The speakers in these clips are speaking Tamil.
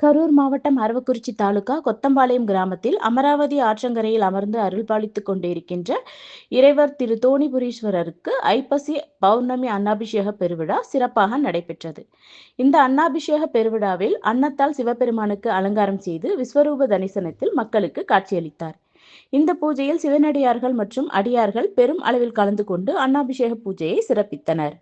கரூர் மாவட்டம் அரவக்குறிச்சி தாலுகா கொத்தம்பாளையம் கிராமத்தில் அமராவதி ஆற்றங்கரையில் அமர்ந்து அருள்பாலித்துக் கொண்டிருக்கின்ற இறைவர் திரு தோணிபுரீஸ்வரருக்கு ஐப்பசி பௌர்ணமி அன்னாபிஷேக பெருவிழா சிறப்பாக நடைபெற்றது. இந்த அன்னாபிஷேக பெருவிழாவில் அன்னத்தால் சிவபெருமானுக்கு அலங்காரம் செய்து விஸ்வரூப தரிசனத்தில் மக்களுக்கு காட்சியளித்தார். இந்த பூஜையில் சிவனடியார்கள் மற்றும் அடியார்கள் பெரும் அளவில் கலந்து கொண்டு அன்னாபிஷேக பூஜையை சிறப்பித்தனர்.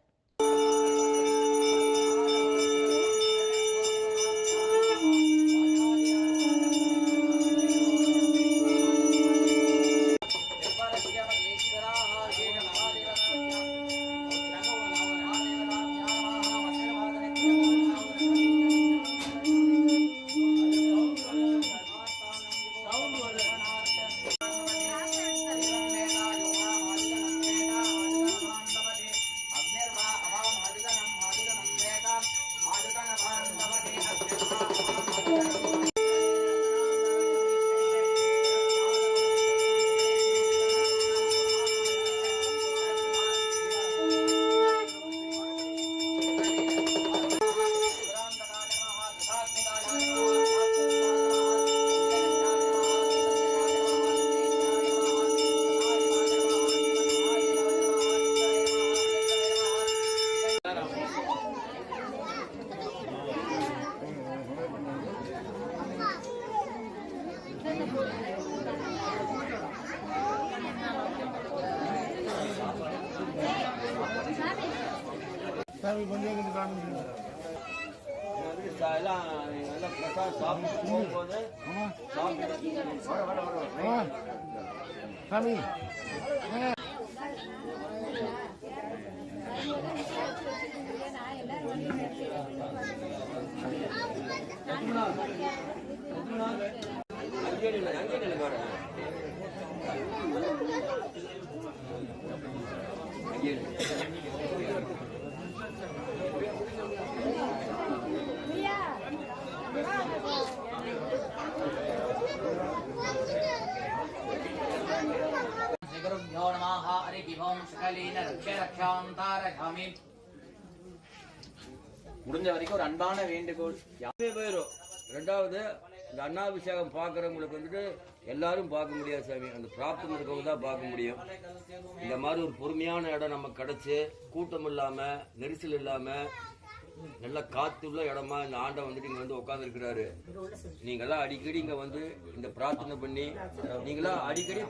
சாமி கொஞ்சம் கொஞ்சம் காமிங்க. சாமி முடிஞ்ச வரைக்கும் ஒரு அன்பான வேண்டுகோள் போயிடும். ரெண்டாவது, இந்த அன்னாபிஷேகம் பார்க்குறவங்களுக்கு வந்துட்டு எல்லாரும் பார்க்க முடியாது சாமி, அந்த பிராப்தம் இருக்கவங்க தான் பார்க்க முடியும். இந்த மாதிரி ஒரு பொறுமையான இடம் நமக்கு கிடைச்சி, கூட்டம் இல்லாமல் நெரிசல் இல்லாமல் நல்லா காத்துள்ள இடமா இந்த ஆண்டை வந்துட்டு இங்கே வந்து உட்காந்துருக்கிறாரு. நீங்களாம் அடிக்கடி இங்கே வந்து இந்த பிரார்த்தனை பண்ணி நீங்களாம் அடிக்கடி